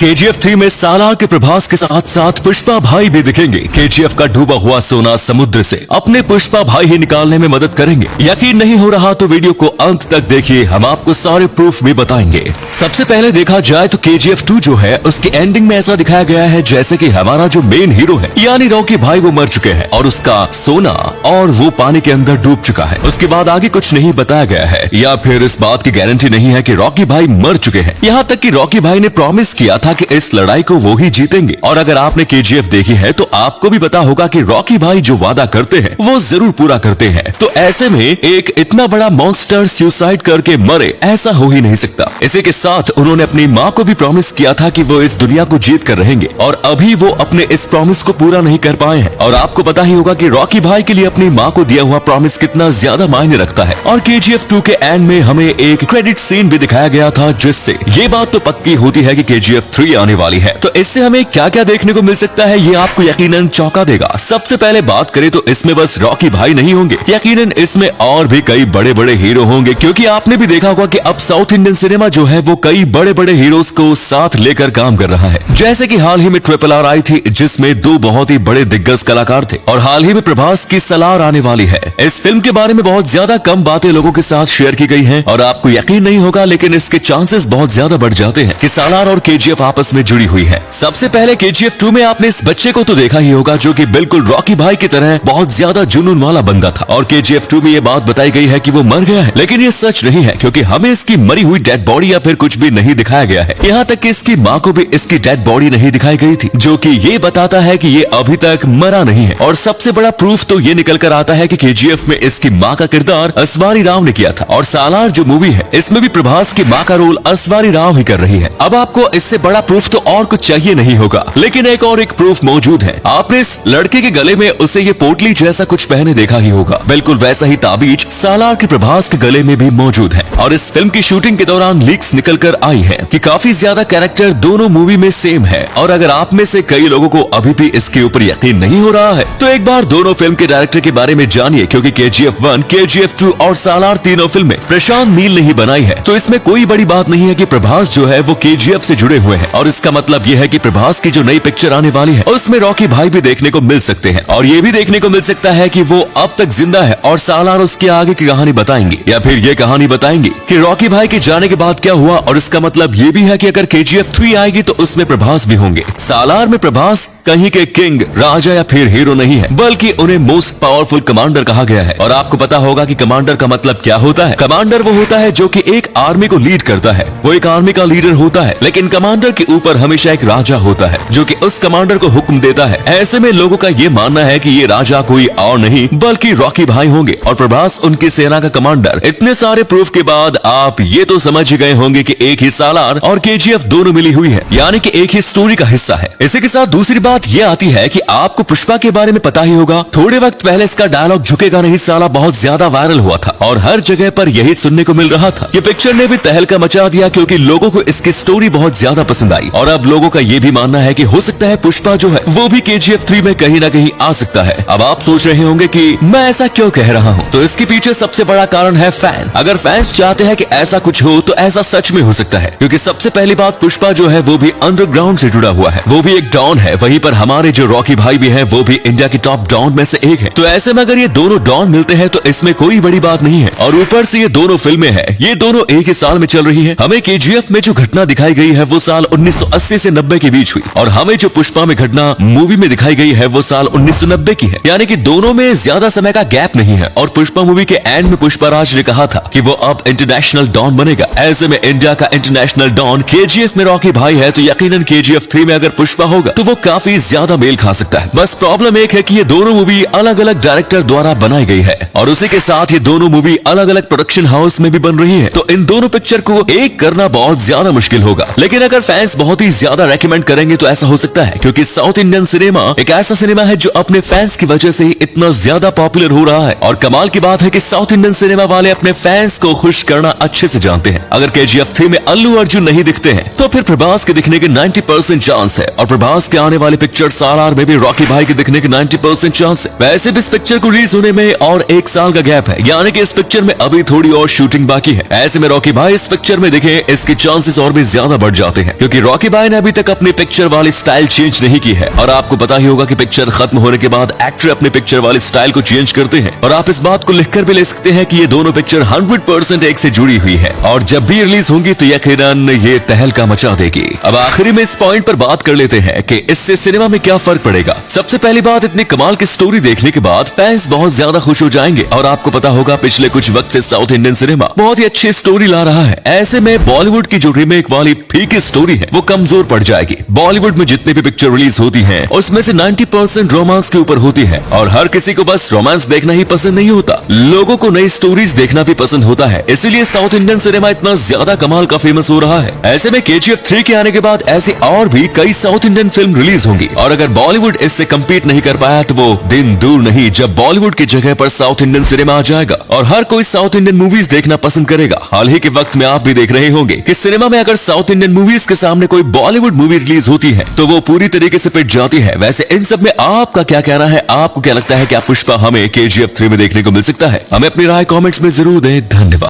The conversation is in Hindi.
KGF 3 में सालार के प्रभास के साथ साथ पुष्पा भाई भी दिखेंगे। KGF का डूबा हुआ सोना समुद्र से अपने पुष्पा भाई ही निकालने में मदद करेंगे। यकीन नहीं हो रहा तो वीडियो को अंत तक देखिए, हम आपको सारे प्रूफ भी बताएंगे। सबसे पहले देखा जाए तो KGF 2 जो है उसकी एंडिंग में ऐसा दिखाया गया है जैसे कि हमारा जो मेन हीरो है यानी रॉकी भाई वो मर चुके हैं और उसका सोना और वो पानी के अंदर डूब चुका है। उसके बाद आगे कुछ नहीं बताया गया है या फिर इस बात की गारंटी नहीं है कि रॉकी भाई मर चुके हैं। यहाँ तक कि रॉकी भाई ने प्रॉमिस किया था कि इस लड़ाई को वो ही जीतेंगे और अगर आपने KGF देखी है तो आपको भी पता होगा कि रॉकी भाई जो वादा करते हैं वो जरूर पूरा करते हैं। तो ऐसे में एक इतना बड़ा मॉन्स्टर सुसाइड करके मरे ऐसा हो ही नहीं सकता। इसी के साथ उन्होंने अपनी माँ को भी प्रॉमिस किया था कि वो इस दुनिया को जीत कर रहेंगे और अभी वो अपने इस प्रॉमिस को पूरा नहीं कर पाए हैं। और आपको पता ही होगा कि रॉकी भाई के लिए अपनी माँ को दिया हुआ प्रॉमिस कितना ज्यादा मायने रखता है। और KGF 2 के एंड में हमें एक क्रेडिट सीन भी दिखाया गया था जिससे ये बात तो पक्की होती है कि KGF 3 आने वाली है। तो इससे हमें क्या क्या देखने को मिल सकता है ये आपको यकीनन चौंका देगा। सबसे पहले बात करें तो इसमें बस रॉकी भाई नहीं होंगे, यकीनन इसमें और भी कई बड़े बड़े हीरो होंगे क्योंकि आपने भी देखा होगा कि अब साउथ इंडियन सिनेमा जो है वो कई बड़े बड़े हीरोज को साथ लेकर काम कर रहा है। जैसे कि हाल ही में RRR आई थी जिसमें दो बहुत ही बड़े दिग्गज कलाकार थे और हाल ही में प्रभास की सलार आने वाली है। इस फिल्म के बारे में बहुत ज्यादा कम बातें लोगों के साथ शेयर की गई हैं और आपको यकीन नहीं होगा लेकिन इसके चांसेस बहुत ज्यादा बढ़ जाते हैं कि सालार और KGF आपस में जुड़ी हुई है। सबसे पहले KGF 2 में आपने इस बच्चे को तो देखा ही होगा जो कि बिल्कुल रॉकी भाई की तरह बहुत ज्यादा जुनून वाला बंदा था और KGF 2 में ये बात बताई गई है कि वो मर गया है, लेकिन ये सच नहीं है क्योंकि हमें इसकी मरी हुई डेड बॉडी या फिर कुछ भी नहीं दिखाया गया है। यहाँ तक कि इसकी माँ को भी इसकी डेड बॉडी नहीं दिखाई गई थी जो कि ये बताता है कि ये अभी तक मरा नहीं है। और सबसे बड़ा प्रूफ तो ये निकल कर आता है कि KGF में इसकी माँ का किरदार अस्वारी राव ने किया था और सालार जो मूवी है इसमें भी प्रभास की माँ का रोल अस्वारी राव ही कर रही है। अब आपको इससे बड़ा प्रूफ तो और कुछ चाहिए नहीं होगा, लेकिन एक प्रूफ मौजूद है। आपने इस लड़के के गले में उसे ये पोटली जैसा कुछ पहने देखा ही होगा, बिल्कुल वैसा ही ताबीज सालार के प्रभास के गले में भी मौजूद है। और इस फिल्म की शूटिंग के दौरान लीक्स निकल कर आई है कि काफी ज्यादा कैरेक्टर दोनों मूवी में सेम है। और अगर आप में से कई लोगों को अभी भी इसके ऊपर यकीन नहीं हो रहा है तो एक बार दोनों फिल्म के डायरेक्टर के बारे में जानिए क्योंकि KGF 1, KGF 2 और सालार तीनों फिल्में प्रशांत नील ने ही बनाई है। तो इसमें कोई बड़ी बात नहीं है कि प्रभास जो है वो KGF से जुड़े हुए हैं और इसका मतलब ये है कि प्रभास की जो नई पिक्चर आने वाली है उसमें रॉकी भाई भी देखने को मिल सकते हैं और ये भी देखने को मिल सकता है कि वो अब तक जिंदा है और सालार उसके आगे की कहानी बताएंगे या फिर ये कहानी बताएंगे कि रॉकी भाई के जाने के बाद क्या हुआ। और इसका मतलब ये भी है कि अगर KGF 3 आएगी तो उसमें प्रभास भी होंगे। सालार में प्रभास कहीं के किंग, राजा या फिर हीरो नहीं है बल्कि उन्हें मोस्ट पावरफुल कमांडर कहा गया है। और आपको पता होगा कि कमांडर का मतलब क्या होता है। कमांडर वो होता है जो कि एक आर्मी को लीड करता है, वो एक आर्मी का लीडर होता है, लेकिन कमांडर के ऊपर हमेशा एक राजा होता है जो कि उस कमांडर को हुक्म देता है। ऐसे में लोगों का ये मानना है कि ये राजा कोई और नहीं बल्कि रॉकी भाई होंगे और प्रभास उनकी सेना का कमांडर। इतने सारे प्रूफ के बाद आप ये तो समझ ही गए होंगे कि एक ही सालार और KGF दोनों मिली हुई है, यानी कि एक ही स्टोरी का हिस्सा है। इसी के साथ दूसरी बात ये आती है कि आपको पुष्पा के बारे में पता ही होगा, थोड़े वक्त पहले इसका डायलॉग झुकेगा नहीं साला बहुत ज्यादा वायरल हुआ था और हर जगह पर यही सुनने को मिल रहा था। ये पिक्चर ने भी तहलका मचा दिया क्योंकि लोगों को इसकी स्टोरी बहुत ज्यादा पसंद आई और अब लोगों का ये भी मानना है कि हो सकता है पुष्पा जो है वो भी KGF 3 में कहीं ना कहीं आ सकता है। अब आप सोच रहे होंगे कि मैं ऐसा क्यों कह रहा हूँ, तो इसके पीछे सबसे बड़ा कारण है फैन। अगर फैंस चाहते हैं कि ऐसा कुछ हो तो ऐसा सच में हो सकता है क्योंकि सबसे पहली बात पुष्पा जो है वो भी अंडरग्राउंड से जुड़ा हुआ है, वो भी एक डॉन है। वहीं पर हमारे जो रॉकी भाई भी है वो भी इंडिया के टॉप डॉन में से एक है। तो ऐसे में अगर ये दोनों डॉन मिलते हैं तो इसमें कोई बड़ी बात नहीं है। और ऊपर से ये दोनों फिल्में हैं, ये दोनों एक ही साल में चल रही है। हमें KGF में जो घटना दिखाई गई है वो साल 1980 से 90 के बीच हुई और हमें जो पुष्पा में घटना मूवी में दिखाई गई है वो साल 1990 की है, यानी कि दोनों में ज्यादा समय का गैप नहीं है। और पुष्पा मूवी के एंड में पुष्पाराज ने कहा था कि वो अब इंटरनेशनल डॉन बनेगा। ऐसे में इंडिया का इंटरनेशनल डॉन KGF में रॉकी भाई है तो यकीनन KGF 3 में अगर पुष्पा होगा तो वो काफी ज्यादा मेल खा सकता है। बस प्रॉब्लम एक है कि ये दोनों मूवी अलग अलग डायरेक्टर द्वारा बनाई गई है और उसी के साथ ये दोनों मूवी अलग अलग प्रोडक्शन हाउस में भी बन रही है। तो इन दोनों पिक्चर को एक करना बहुत ज्यादा मुश्किल होगा, लेकिन अगर फैंस बहुत ही ज्यादा रेकमेंड करेंगे तो ऐसा हो सकता है क्योंकि साउथ इंडियन सिनेमा एक ऐसा सिनेमा है जो अपने फैंस की वजह से ही इतना ज्यादा पॉपुलर हो रहा है। और कमाल की बात है कि साउथ इंडियन सिनेमा वाले अपने फैंस को खुश करना अच्छे से जानते हैं। अगर KGF 3 में अल्लू अर्जुन नहीं दिखते हैं तो फिर प्रभास के दिखने के 90% चांस है और प्रभास के आने वाली पिक्चर सालार में भी रॉकी भाई के दिखने के 90% चांस है। वैसे भी इस पिक्चर को रिलीज होने में और एक साल का गैप है, यानी कि इस पिक्चर में अभी थोड़ी और शूटिंग बाकी है। ऐसे में रॉकी भाई इस पिक्चर में दिखे इसके चांसेस और भी ज्यादा बढ़ जाते हैं क्योंकि क्योंकि रॉकी भाई ने अभी तक अपनी पिक्चर वाली स्टाइल चेंज नहीं की है। और आपको पता ही होगा कि पिक्चर खत्म होने के बाद एक्टर अपने पिक्चर वाली स्टाइल को चेंज करते हैं। और आप इस बात को लिखकर भी ले सकते हैं कि ये दोनों पिक्चर 100% एक से जुड़ी हुई है और जब भी रिलीज होंगी तो यकीनन ये तहलका मचा देगी। अब आखिरी में इस पॉइंट पर बात कर लेते हैं कि इससे सिनेमा में क्या फर्क पड़ेगा। सबसे पहली बात, इतनी कमाल की स्टोरी देखने के बाद फैंस बहुत ज्यादा खुश हो जाएंगे। और आपको पता होगा पिछले कुछ वक्त से साउथ इंडियन सिनेमा बहुत ही अच्छी स्टोरी ला रहा है। ऐसे में बॉलीवुड की जो रीमेक वाली फीकी स्टोरी है वो कमजोर पड़ जाएगी। बॉलीवुड में जितने भी पिक्चर रिलीज होती है उसमें से 90% रोमांस के ऊपर होती है और हर किसी को बस रोमांस देखना ही पसंद नहीं होता, लोगों को नई स्टोरीज देखना भी पसंद होता है। इसीलिए साउथ इंडियन सिनेमा इतना ज्यादा कमाल का फेमस हो रहा है। ऐसे में KGF 3 के आने के बाद ऐसी और भी कई साउथ इंडियन फिल्म रिलीज होंगी और अगर बॉलीवुड इससे कम्पीट नहीं कर पाया तो वो दिन दूर नहीं जब बॉलीवुड की जगह पर साउथ इंडियन सिनेमा आ जाएगा और हर कोई साउथ इंडियन मूवीज देखना पसंद करेगा। हाल ही के वक्त में आप भी देख रहे होंगे कि सिनेमा में अगर साउथ इंडियन मूवीज के सामने कोई बॉलीवुड मूवी रिलीज होती है तो वो पूरी तरीके से पिट जाती है। वैसे इन सब में आपका क्या कहना है? आपको क्या लगता है कि पुष्पा हमें KGF 3 में देखने को मिल सकता है? हमें अपनी राय कमेंट्स में जरूर दें। धन्यवाद।